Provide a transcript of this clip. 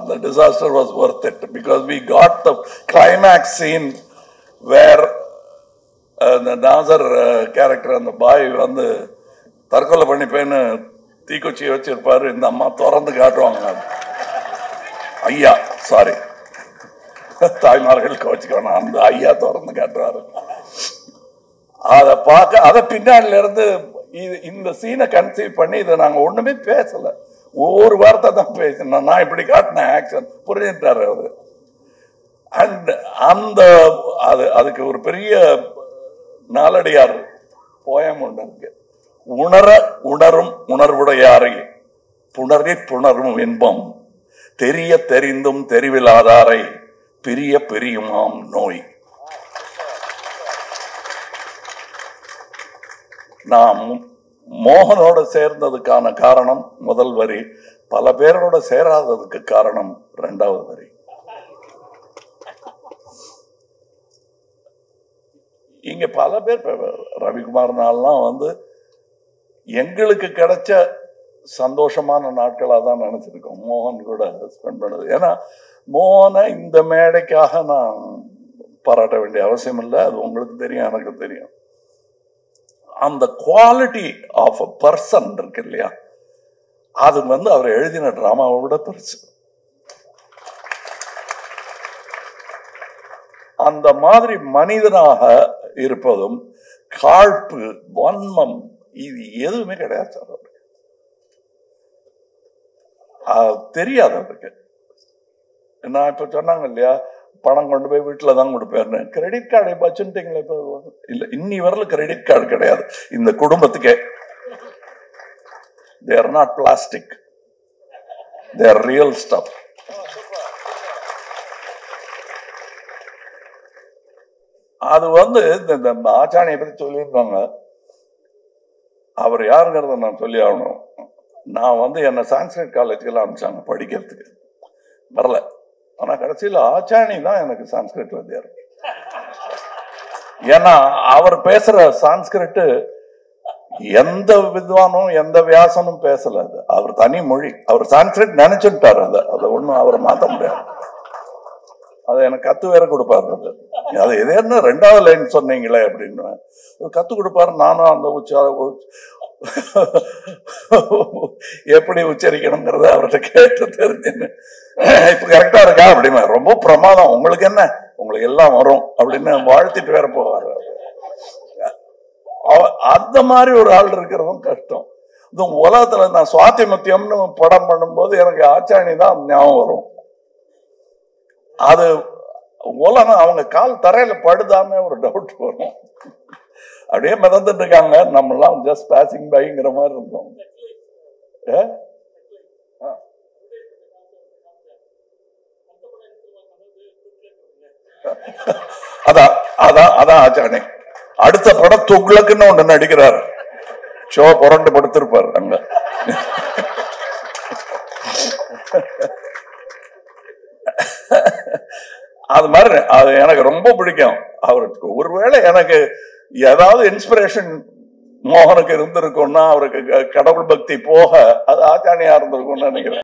the disaster was worth it because we got the climax scene where the Nazar character and the boy வந்து தற்கொலை பண்ணிப்பேன்னு தீக்குச்சியை வச்சிருப்பாரு. இந்த அம்மா திறந்து காட்டுவாங்க. ஐயா சாரி தாய்மார்கள் கோச்சிக்கணும், அந்த ஐயா திறந்து காட்டுவாரு. அதை பார்க்க அதை பின்னாடில இருந்து இந்த சீனை கன்சீவ் பண்ணி இதை நாங்கள் ஒண்ணுமே பேசல, ஒவ்வொரு வார்த்தை தான் பேசினேன். நான் இப்படி காட்டினேன், ஆக்ஷன் புரிஞ்சுட்டாரு அவரு. அண்ட் அந்த அதுக்கு ஒரு பெரிய நாலடியார் போயம் ஒன்று இருக்கு. உணர உணரும் உணர்வுடையாரை புணரும் இன்பம் தெரிய தெரிந்தும் தெரிவிலாதாரை பிரிய பிரியுமாம் நோய். நாம் மோகனோட சேர்ந்ததுக்கான காரணம் முதல் வரி, பல பேரோட சேராததுக்கு காரணம் இரண்டாவது வரி. இங்க பல பேர் ரவிக்குமார்னாலாம் வந்து எங்களுக்கு கிடைச்ச சந்தோஷமான நாட்களாக தான் நினைச்சிருக்கோம் மோகன் கூட ஸ்பெண்ட் பண்ணது. ஏன்னா மோகனை இந்த மேடைக்காக நான் பாராட்ட வேண்டிய அவசியம் இல்லை, அது உங்களுக்கு தெரியும், எனக்கு தெரியும். அந்த குவாலிட்டி ஆஃப் அ பர்சன் இருக்கு இல்லையா, அது வந்து அவர் எழுதின டிராமாவை விட பெருசு. அந்த மாதிரி மனிதனாக இருப்பதும் காழ்ப்பு வன்மம் இது எதுவுமே கிடையாது சார் அவருக்கு. தெரியாது அவருக்கு. நான் இப்ப சொன்னாங்க இல்லையா, பணம் கொண்டு போய் வீட்டில் தான் கொடுப்பேன்னு. கிரெடிட் கார்டு வச்சுட்டீங்களா? இப்போ இல்லை, இன்னி வரல கிரெடிட் கார்டு கிடையாது இந்த குடும்பத்துக்கே. they are not plastic, they are real stuff. அது வந்து இந்த ஆச்சாணியை பற்றி சொல்லியிருந்தாங்க. அவர் யாருங்கிறத நான் சொல்லி ஆகணும். நான் வந்து என்னை சான்ஸ்கிரிட் காலேஜுக்கெல்லாம் அனுப்பிச்சாங்க படிக்கிறதுக்கு, வரல. ஆனா கடைசியில் ஆச்சாணி தான் எனக்கு சான்ஸ்கிரிட் வந்தியார். ஏன்னா அவர் பேசுற சான்ஸ்கிரிட் எந்த வித்வானும் எந்த வியாசனும் பேசல. அது அவர் தனி மொழி. அவர் சான்ஸ்கிரிட் நினைச்சுட்டாரு, அதை ஒன்றும் அவரை மாற்ற முடியாது. அதை எனக்கு கத்து வேற கொடுப்பாரு. அது எது என்ன ரெண்டாவது லைன் சொன்னீங்களே அப்படின்னு கத்து கொடுப்பாரு. நானும் அந்த எப்படி உச்சரிக்கணுங்கிறத அவர்கிட்ட கேட்டு தெரிஞ்சுன்னு இப்ப கரெக்டா இருக்கா அப்படின்னா ரொம்ப பிரமாதம், உங்களுக்கு என்ன, உங்களுக்கு எல்லாம் வரும் அப்படின்னு வாழ்த்திட்டு வேற போவாரு. அந்த மாதிரி ஒரு ஆள் இருக்கிறதும் கஷ்டம். இந்த உலகத்துல நான் சுவாத்திமுத்தியம்னு படம் பண்ணும்போது எனக்கு ஆச்சாணி தான் ஞாபகம் வரும். அது உலகம் அவங்க கால் தரையில படுதான்னு ஒரு டவுட் வரும். அப்படியே மிதந்துட்டு இருக்காங்க, நம்ம எல்லாம் ஜஸ்ட் பாசிங் பைங்கிற மாதிரி இருக்கும். அதான் ஆச்சானே. அடுத்த படம் துக்ளக்குன்னு ஒண்ணு நடிக்கிறாரு, ஷோ புரண்டு படுத்திருப்பாரு அங்க. அது மாதிரி அது எனக்கு ரொம்ப பிடிக்கும் அவருக்கு. ஒருவேளை எனக்கு ஏதாவது இன்ஸ்பிரேஷன் மோகனுக்கு இருந்திருக்கும்னா, அவருக்கு கடவுள் பக்தி போக அது ஆச்சாணியா இருந்திருக்கும்னு நினைக்கிறேன்.